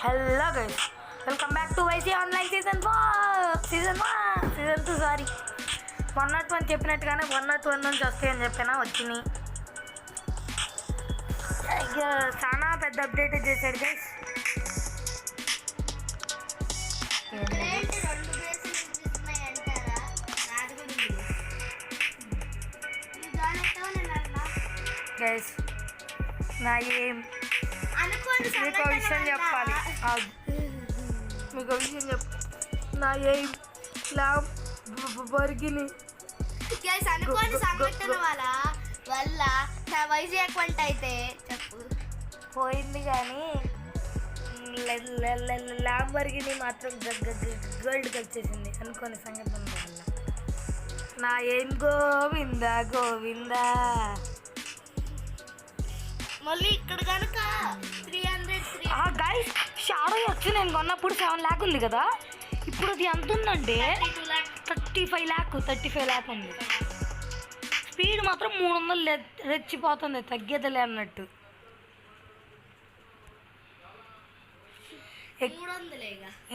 Hello guys, welcome back to YC online season 2 sorry 101 చెప్పినట్టుగానే 101 నుంచి వస్తాయని చెప్పినా వచ్చినాయి. ఇక చాలా పెద్ద అప్డేట్ చేశాడు గైస్. గైస్ నా ఏం మీకు విషయం చెప్పాలి, మీకు విషయం నా ఏం బరిగిని అనుకోని సంఘటన వల్ల నా వయసు ఎక్కువంట అయితే చెప్పు పోయింది. కానీ ల్యాంబర్గిని మాత్రం గోల్డ్కి వచ్చేసింది అనుకోని సంఘటన వల్ల. నా ఏం గోవిందా గోవిందా. మళ్ళీ ఇక్కడ కనుక 300 గైస్ షాడో వచ్చి నేను కొన్నప్పుడు 7 lakh ఉంది కదా, ఇప్పుడు అది ఎంత ఉందంటే 35 lakh ఉంది. స్పీడ్ మాత్రం 300 రెచ్చిపోతుంది, తగ్గేదలే అన్నట్టు.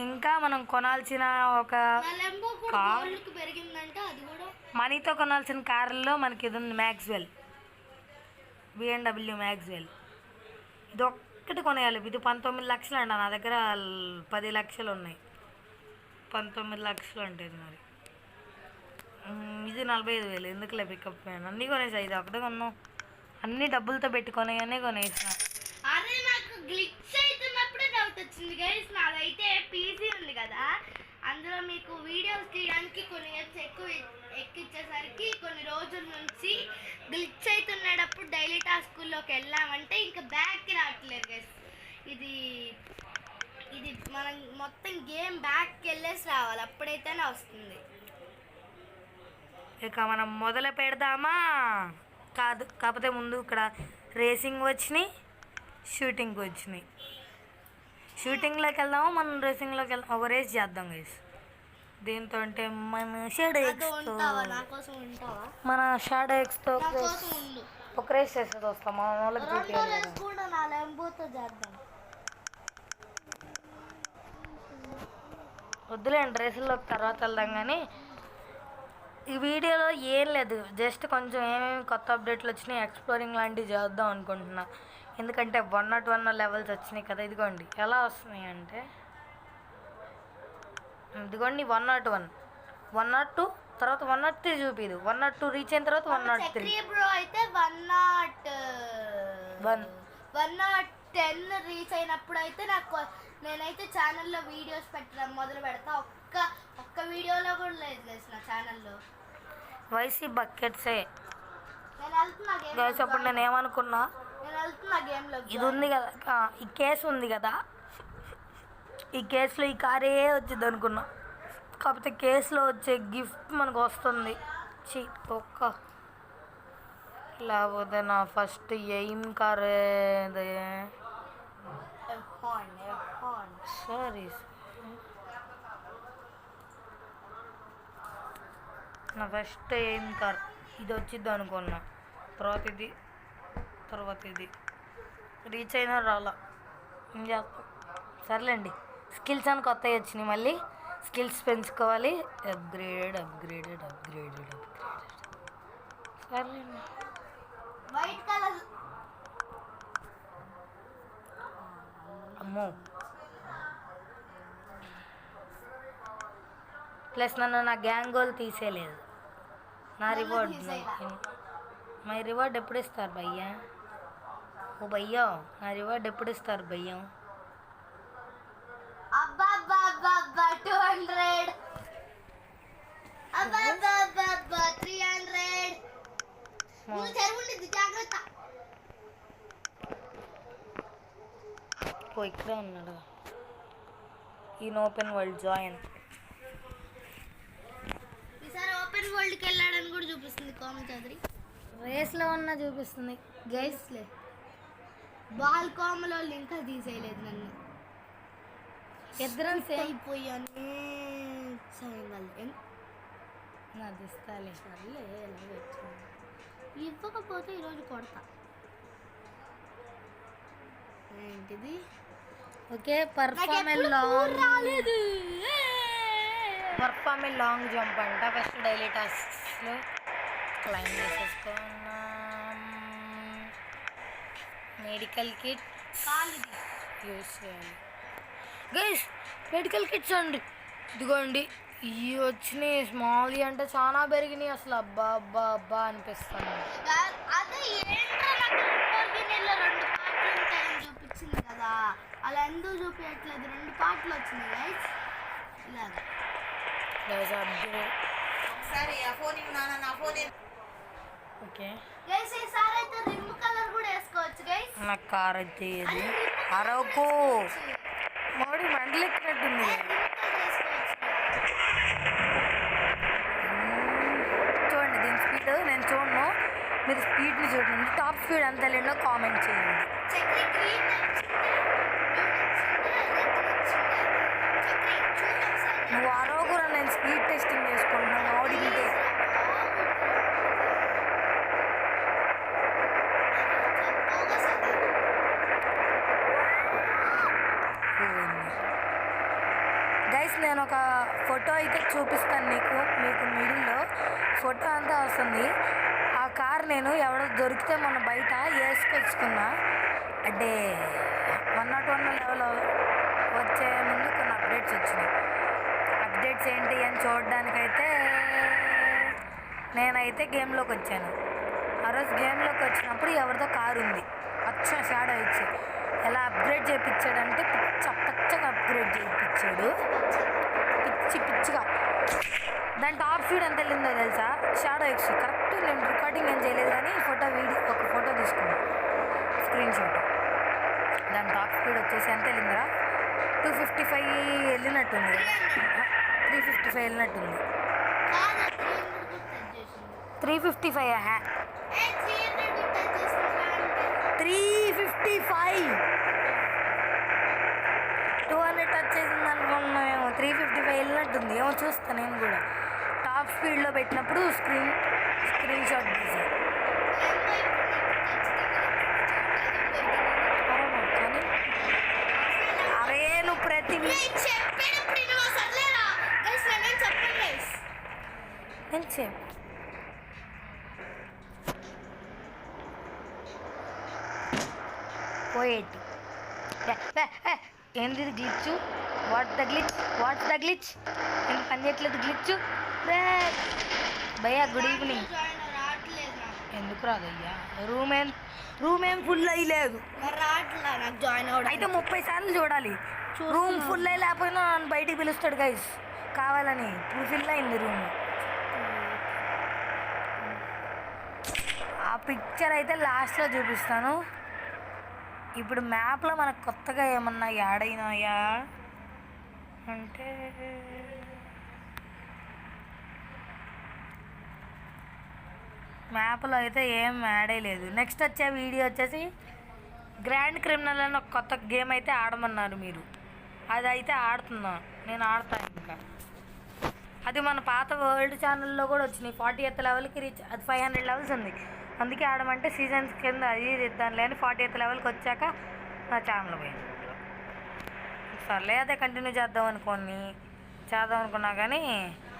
ఇంకా మనం కొనాల్సిన ఒక మనీతో కొనాల్సిన కార్లలో మనకి ఇది ఉంది, మ్యాక్స్వెల్ BMW మ్యాక్స్వెల్. ఇది ఒక్కటి కొనేయాలి. ఇది 19 లక్షలు అంట. నా దగ్గర 10 లక్షలు ఉన్నాయి. 19 లక్షలు ఉంటుంది మరి. ఇది 45,000. ఎందుకులే పికప్ పోయాను. అన్నీ కొనేసా. ఇది ఒకటే కొన్నాం. అన్నీ డబ్బులతో పెట్టుకునే కొనేసిన. అదే నాకు గ్లిచ్ అవుతున్నప్పుడే డౌట్ వచ్చింది గైస్. నాదైతే పీసీ ఉంది కదా, అందులో మీకు వీడియోస్ తీయడానికి కొన్ని ఇయర్స్ ఎక్కువ ఎక్కిచ్చేసరికి కొన్ని రోజుల నుంచి గ్లిచ్ అవుతున్నప్పుడు డైలీ టాస్కుల్లోకి వెళ్ళామంటే ఇంకా బ్యాక్కి రావట్లేదు గైస్. ఇది మనం మొత్తం గేమ్ బ్యాక్కి వెళ్ళేసి రావాలి, అప్పుడైతేనే వస్తుంది. ఇక మనం మొదలు పెడదామా? కాదు, కాకపోతే ముందు ఇక్కడ రేసింగ్ వచ్చినాయి, షూటింగ్ వచ్చినాయి. షూటింగ్లోకి వెళ్దాము, మనం రేసింగ్లోకి వెళ్దాం. ఒక రేస్ చేద్దాం గైస్. దీంతో అంటే మన షాడో ఎక్స్తో ఒక రేస్ చేసేది వస్తాం. మన వాళ్ళకి వద్దులేండి, రేసుల్లోకి తర్వాత వెళ్దాం. కానీ ఈ వీడియోలో ఏం లేదు, జస్ట్ కొంచెం ఏమేమి కొత్త అప్డేట్లు వచ్చినాయి, ఎక్స్ప్లోరింగ్ లాంటివి చేద్దాం అనుకుంటున్నా. ఎందుకంటే 101 లెవెల్స్ వచ్చినాయి కదా. ఇదిగోండి ఎలా వస్తున్నాయి అంటే, ఇదిగోండి 101, 102 తర్వాత 103 చూపిదు. 102 రీచ్ అయిన తర్వాత 103 అయితే 110 రీచ్ అయినప్పుడు అయితే నేనైతే ఛానల్లో వీడియోస్ పెట్టడం మొదలు పెడతా. ఒక్క వీడియోలో కూడా లేదు నా ఛానల్లో. వైసీ బకెట్సే గైస్. అప్పుడు నేను ఏమనుకున్నా, ఇది ఉంది కదా, ఈ కేసు ఉంది కదా, ఈ కేసులో ఈ కారే వచ్చింది అనుకున్నా. కాకపోతే కేసులో వచ్చే గిఫ్ట్ మనకు వస్తుంది. ఒక్క లేకపోతే నా ఫస్ట్ ఎయిమ్ కార్ సారీ, నా ఫస్ట్ ఎయిమ్ కార్ ఇది వచ్చింది అనుకున్నా. తర్వాత ఇది రీచ్ అయినా రాలా. ఏం చేస్తాం, సర్లేండి. స్కిల్స్ అని కొత్తవి వచ్చినాయి, మళ్ళీ స్కిల్స్ పెంచుకోవాలి. అప్గ్రేడెడ్ సర్లేండి. అమ్మో, ప్లస్ నన్ను నా గ్యాంగ్ గోల్ తీసేయలేదు. నా రివార్డ్ మై రివార్డ్ ఎప్పుడు ఇస్తారు భయ్యా? ఓ భయ్యా, నా రివార్డ్ ఎప్పుడు ఇస్తారు భయ్యా? 200 300 జాగ్రత్త. ఇక్కడే ఉన్నాడు. ఈ ఓపెన్ వరల్డ్ జాయిన్. ఈసారి ఓపెన్ వరల్డ్కి వెళ్ళాడని కూడా చూపిస్తుంది కోమల్ చౌదరి. రేస్లో ఉన్న చూపిస్తుంది గైస్లే. బాల్ కోమలో ఇంకా తీసేయలేదు నన్ను. ఇద్దరం సేమ్ అయిపోయాను. నాది ఇస్తాలే. సర్లే, ఇవ్వకపోతే ఈరోజు కొడతా. ఏంటిది okay perform a long jump అంట. ఫస్ట్ డైలీ టాస్క్స్లో క్లైమ్ చేసేసుకున్నాం. మెడికల్ కిట్ యూస్ చేయాలి గైస్. మెడికల్ కిట్స్ అండి, ఇదిగోండి ఇవి వచ్చినాయి. స్మాల్ అంటే చాలా పెరిగినాయి అసలు. అబ్బా అబ్బా అబ్బా అనిపిస్తుంది. అదే ఏంట్రా నాకు లంబోర్గినీలో 2 పార్ట్లు ఉంటాయని చూపించింది కదా, అలా ఎందుకు చూపించట్లేదు? 2 పార్ట్లు వచ్చినాయి గైస్. ఇలాగ ఓకే గైస్ ఈసారి అయితే రిమ్ కలర్ కూడా వేసుకోవచ్చు గైస్. నాకు కార్ అయితే ఇది అరకు మోడీ మండలి ఎక్కినట్టుంది. చూడండి దీని స్పీడ్ నేను చూడను, మీరు స్పీడ్ని చూడండి. టాప్ స్పీడ్ ఎంత వెళ్ళిందో కామెంట్ చేయండి. నువ్వు అరవకురా, నేను స్పీడ్ టెస్టింగ్ చేసుకుంటున్నాను ఆడితే. గైస్ నేను ఒక ఫోటో అయితే చూపిస్తాను మీకు మిడిల్లో ఫోటో అంతా వస్తుంది. ఆ కార్ నేను ఎవడో దొరికితే మొన్న బయట వేసుకొచ్చుకున్నా. అంటే 101 లెవెల్ వచ్చే ముందు కొన్ని అప్డేట్స్ వచ్చినాయి. అప్డేట్స్ ఏంటి అని చూడడానికైతే నేనైతే గేమ్లోకి వచ్చాను. ఆ రోజు గేమ్లోకి వచ్చినప్పుడు ఎవరిదో కారు ఉంది, షాడో ఇచ్చి ఎలా అప్గ్రేడ్ చేయించాడంటే పచ్చగా అప్గ్రేడ్ చేయించాడు. పిచ్చిగా దాని టాప్ స్పీడ్ ఎంత వెళ్ళిందో తెలుసా? Shadow X correct. నేను రికార్డింగ్ ఏం చేయలేదు కానీ ఒక ఫోటో తీసుకున్నాను, స్క్రీన్ షాట్. దాని టాప్ స్పీడ్ వచ్చేసి ఎంత వెళ్ళిందిరా? 255 వెళ్ళినట్టుంది, 355 వెళ్ళినట్టుంది. 355 355 200 టచ్ చేసింది అనుకున్నామేమో. 355 వెళ్ళినట్టుంది ఏమో. చూస్తాను నేను కూడా. టాప్ స్పీడ్లో పెట్టినప్పుడు స్క్రీన్ షాట్ తీసాను. కానీ అరే నువ్వు ప్రతి నేను చెప్పు పోయేటి. ఏంది గ్లిచ్చు? వాట్స్ ద గ్లిచ్ ఎందుకు పని చేయట్లేదు గ్లిచ్చు? భయ్యా గుడ్ ఈవినింగ్. ఎందుకు రాదయ్యా? రూమ్ ఏం ఫుల్ అయ్యలేదు అయితే 30 సార్లు చూడాలి. రూమ్ ఫుల్ అయ్యి లేకపోయినా నన్ను బయటికి పిలుస్తాడు గైస్ కావాలని. ఇప్పుడు ఫుల్ అయింది రూమ్. ఆ పిక్చర్ అయితే లాస్ట్లో చూపిస్తాను. ఇప్పుడు మ్యాప్లో మనకు కొత్తగా ఏమన్నా యాడ్ అయినాయా అంటే మ్యాప్లో అయితే ఏం యాడ్ అయ్యలేదు. నెక్స్ట్ వచ్చే వీడియో వచ్చేసి గ్రాండ్ క్రిమినల్ అని ఒక కొత్త గేమ్ అయితే ఆడమన్నారు మీరు. అది అయితే ఆడుతున్నా, నేను ఆడతాను. ఇంకా అది మన పాత వరల్డ్ ఛానల్లో కూడా వచ్చినాయి. 40th లెవెల్కి రీచ్, అది 500 లెవెల్స్ ఉంది. అందుకే ఆడమంటే సీజన్స్ కింద అది ఇద్దాంలే అని 40th లెవెల్కి వచ్చాక నా ఛానల్ పోయింది. సర్లే అదే కంటిన్యూ చేద్దాం అనుకున్నా కానీ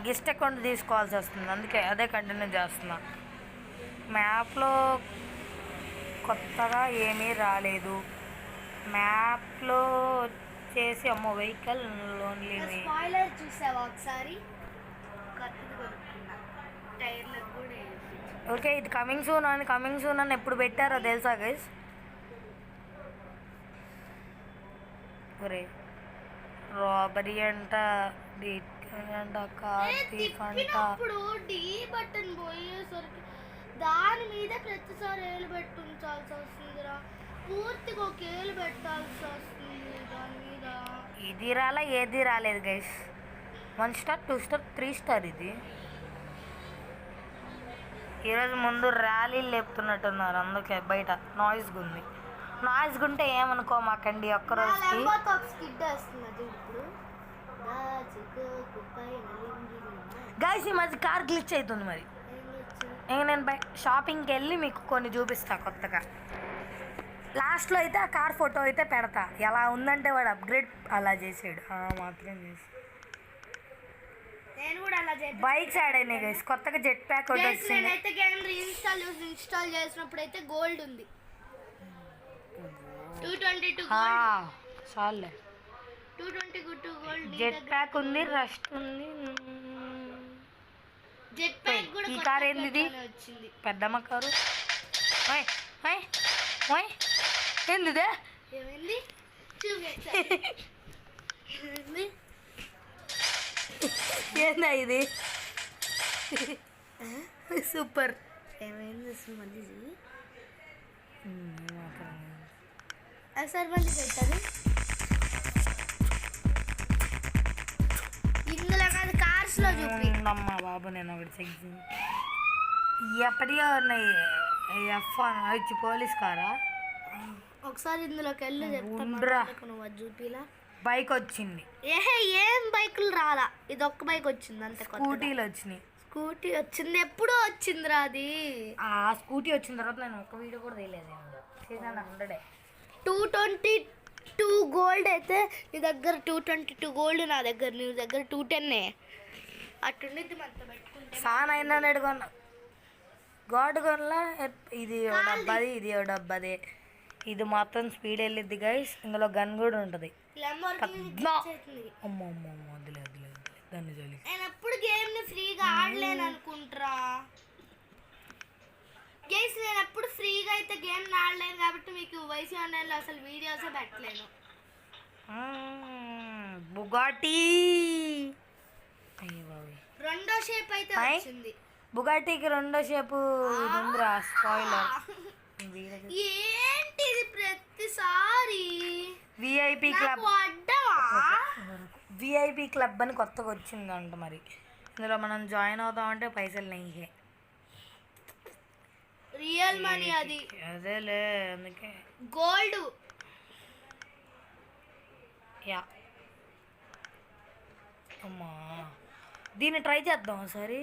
గెస్ట్ అకౌంట్ తీసుకోవాల్సి వస్తుంది. అందుకే అదే కంటిన్యూ చేస్తున్నా. మ్యాప్లో కొత్తగా ఏమీ రాలేదు. మ్యాప్లో వచ్చేసి వెహికల్ లోన్లీ చూసావా ఒకసారి? టైర్లకు కూడా ఓకే ఇది కమింగ్ సూన్ అని ఎప్పుడు పెట్టారో తెలుసా గైస్? ఒరే రాబరీ అంట, తిప్పినప్పుడు డి బటన్ పోయేసరికి దాని మీద ప్రతిసారి ఏలు పెట్టి ఉంచాల్సి వస్తుందిరా. పూర్తిగా ఒక ఏలు పెట్టాల్సి వస్తుంది దాని మీద. ఇది రాలా, ఏది రాలేదు గైస్. 1 star 2 star 3 star. ఇది ఈరోజు ముందు ర్యాలీలు లేపుతున్నట్టున్నారు, అందుకే బయట నాయిస్గా ఉంది. నాయిస్గా ఉంటే ఏమనుకోమాకండి ఒక్కరోజుకి. గైస్ ఈ మధ్య కార్ గ్లిచ్ అవుతుంది మరి. ఇంక నేను షాపింగ్కి వెళ్ళి మీకు కొన్ని చూపిస్తా కొత్తగా. లాస్ట్లో అయితే ఆ కార్ ఫోటో అయితే పెడతా. ఎలా ఉందంటే వాడు అప్గ్రేడ్ అలా చేసాడు మాత్రం చేసి. నేను కూడా అలా చేసి బైక్స్ యాడ్ అయినాయి గైస్. కొత్తగా జెట్ ప్యాక్ ఒకటి వచ్చింది. నేనైతే గేమ్ ఇన్స్టాల్ చేసినప్పుడు అయితే గోల్డ్ ఉంది 222 చాలే. 222 గోల్డ్. జెట్ ప్యాక్ ఉంది, రస్ట్ ఉంది. జెట్ ప్యాక్ కూడా ఈ కార్ ఏంది? వచ్చింది పెద్దమ్మ కారు. ఏంది? ఏమైంది ఏందా ఇది? సూపర్. ఏమైంది మళ్ళీ? సార్ మళ్ళీ పెట్టారు ఇందులో కాదు, కార్స్ లో చూపి. అమ్మా బాబు నేను ఒకటి చెక్ ఎప్పటిగా ఉన్నాయి. F1 వచ్చి పోలీస్ కారా? ఒకసారి ఇందులోకి వెళ్ళి ఉండ్రా. నువ్వు అది చూపిలా. బైక్ వచ్చింది. ఏం బైకులు రాలా, ఇది ఒక్క బైక్ వచ్చింది అంతే. స్కూటీలు వచ్చినాయి. స్కూటీ వచ్చింది, ఎప్పుడో వచ్చిందిరా అది. ఆ స్కూటీ వచ్చిన తర్వాత నేను ఒక్క వీడియో కూడా తెలియదు. సీజన్ 100 222 గోల్డ్ అయితే నీ దగ్గర 222 గోల్డ్, నా దగ్గర నీ దగ్గర 210 అట్టుండిద్ది. మనతో పెట్టుకుంటే సాన్ 900 కొన్నా. గాడ్ కొనలా. ఇది డబ్బాది, ఇది డబ్బాది. ఇది మొత్తం స్పీడ్ వెళ్ళిద్ది గైస్. ఇందులో గన్ కూడా ఉంటుంది. అమ్మో వద్దులే దాన్ని జోలి. నేను ఎప్పుడు గేమ్ ని ఫ్రీగా ఆడలేను అనుకుంటారా గైస్. నేను ఎప్పుడు ఫ్రీగా అయితే గేమ్ ఆడలేను కాబట్టి మీకు వైసీ ఆన్లైన్లో అసలు వీడియోసే పెట్టలేను. బుగాటీ అయ్యో బాబు, రెండో షేప్ అయితే వచ్చింది. బుగాటీకి రెండో షేపు ఉందిరా. స్పాయిలర్. ఏంటిది ప్రతిసారి విఐపి క్లబ్. విఐపి క్లబ్ అని కొత్తగా వచ్చిందంట. మరి ఇందులో మనం జాయిన్ అవుతామంటే పైసలు నెయ్యే. రియల్ మనీ అది. అదేలే అందుకే గోల్డ్. యా అమ్మా దీన్ని ట్రై చేద్దాం ఒకసారి.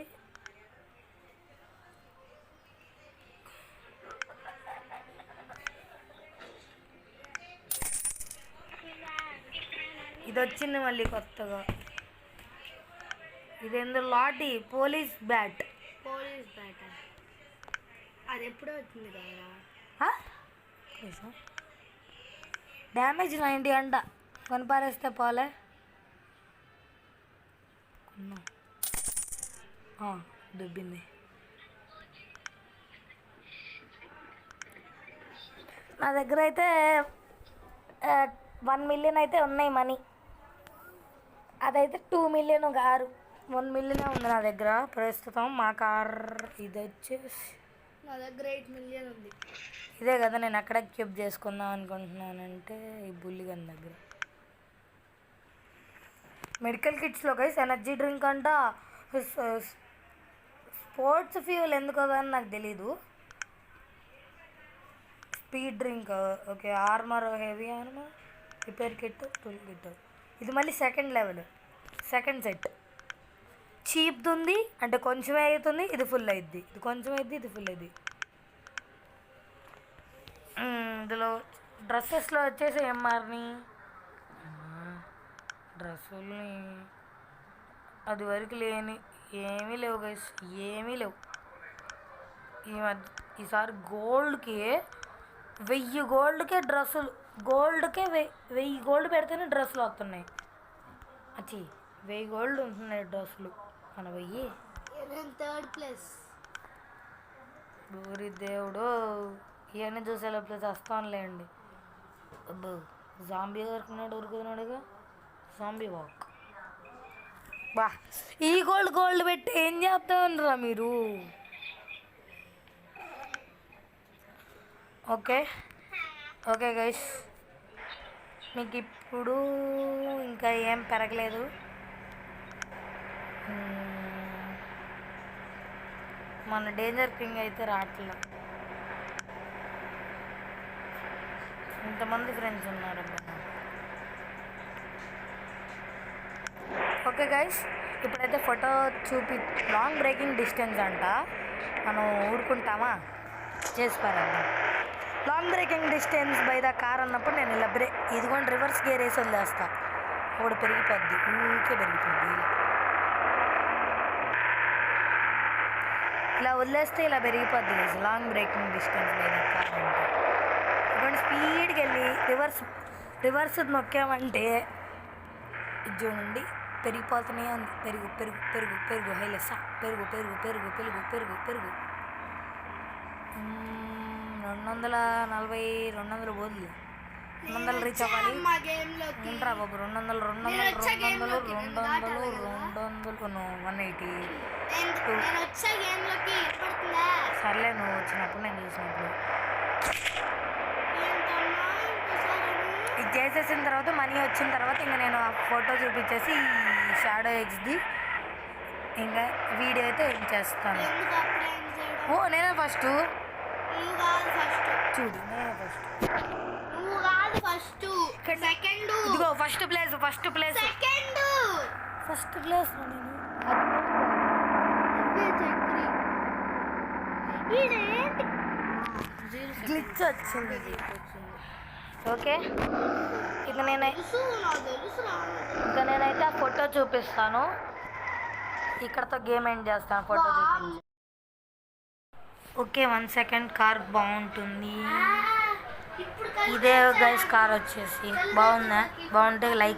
ఇది వచ్చింది మళ్ళీ కొత్తగా. ఇది ఎందుకు లాటి పోలీస్ బ్యాట్. అది ఎప్పుడో వచ్చింది కదా. డ్యామేజ్ 90 అంట. కొని పారేస్తే పోలే. దుబ్బింది. నా దగ్గర అయితే 1 మిలియన్ అయితే ఉన్నాయి మనీ. అదైతే 2 మిలియన్ కారు, 1 మిలియనే ఉంది నా దగ్గర ప్రస్తుతం. మా కార్ ఇది వచ్చేసి నా దగ్గర 8 మిలియన్ ఉంది. ఇదే కదా నేను ఎక్కడ ఎక్యూప్ చేసుకుందాం అనుకుంటున్నానంటే ఈ బుల్లిగన్ దగ్గర. మెడికల్ కిట్స్లో గైస్ ఎనర్జీ డ్రింక్ అంట. స్పోర్ట్స్ ఫ్యూయల్ ఎందుకు అని నాకు తెలీదు. Speed drink okay. Armour, heavy armour, repair kit, tool kit. ఇది మళ్ళీ సెకండ్ లెవెల్, సెకండ్ సెట్. చీప్ది ఉంది అంటే కొంచెమే అవుతుంది. ఇది ఫుల్ అయింది, ఇది కొంచెం అయింది, ఇది ఫుల్ అయింది. ఇందులో డ్రెస్సెస్లో వచ్చేసి ఎంఆర్ని డ్రెస్సుల్ని అది వరకు లేని ఏమీ లేవు గైస్, ఏమీ లేవు. ఈసారి గోల్డ్కి 1000 గోల్డ్కే డ్రెస్సులు. గోల్డ్కే 1000 గోల్డ్ పెడితేనే డ్రెస్సులు వస్తున్నాయి. అచ్చి 1000 గోల్డ్ ఉంటున్నాయి డ్రెస్సులు. మన 1000 థర్డ్ ప్లేస్. ఊరి దేవుడు ఇవన్నీ చూసే లోపల వస్తానులేండి. అబ్బో జాంబీ ఉరుకుతున్నాడుగా. Zombie walk. బా ఈ గోల్డ్ పెట్టి ఏం చేస్తామనరా మీరు? ఓకే గైస్, మీకు ఇప్పుడు ఇంకా ఏం పెరగలేదు. మన డేంజర్ కింగ్ అయితే రావట్లే. ఇంతమంది ఫ్రెండ్స్ ఉన్నారు. ఓకే గైస్, ఇప్పుడైతే ఫోటో లాంగ్ బ్రేకింగ్ డిస్టెన్స్ అంట. మనం ఊరుకుంటామా? చేసి పారేద్దాం. Long breaking distance by the car అన్నప్పుడు నేను ఇలా ఇదిగోండి రివర్స్ గేర్ వేసి వదిలేస్తా. అప్పుడు పెరిగిపోద్ది, ఊరికే పెరిగిపోద్ది. ఇలా వదిలేస్తే ఇలా పెరిగిపోద్ది. Long breaking distance by the car అంటే ఇదిగోండి స్పీడ్కి వెళ్ళి రివర్స్ నొక్కామంటే ఇది చూడండి పెరిగిపోతూనే ఉంది. పెరుగు పెరుగు పెరుగు పెరుగు హైలెస్సా పెరుగు పెరుగు పెరుగు పెరుగు పెరుగు పెరుగు 240 200 పోదు. 200 రీచ్ అవ్వాలి. మా గేమ్లోకి ఉంటారా బాబు 200 180. నేను వచ్చే గేమ్లోకి పడుతుందా సర్లే నువ్వు వచ్చినప్పుడు నేను చూసినప్పుడు ఏంటమ్మా ఇంకోసారి ఇది చేసేసిన తర్వాత మనీ వచ్చిన తర్వాత ఇంకా నేను ఆ ఫోటో చూపించేసి ఈ షాడో ఎగ్స్ది ఇంకా వీడియో అయితే ఏం చేస్తాను. ఎందుకు అప్పుడే ఏం చేయడం? ఓ నేనే ఫస్ట్ నువ్వు కాదు ఫస్ట్, చూడు నేనే ఫస్ట్. నువ్వు కాదు ఫస్ట్, సెకండ్, ఇదిగో first place second, first place నేను చక్రి. ఈడేంటి గ్లిచ్ వచ్చింది. ఓకే ఇక తెలుసు, నాకు తెలుసు ఇంకా నేనైతే ఆ ఫోటో చూపిస్తాను. ఇక్కడతో గేమ్ ఎండ్ చేస్తాను ఫోటో చూపించి. Okay 1 second. కార్ బాగుంటుంది. ఇప్పుడు ఇదే గైస్ కార్ వచ్చేసి బాగుందా? బాగుంటే లైక్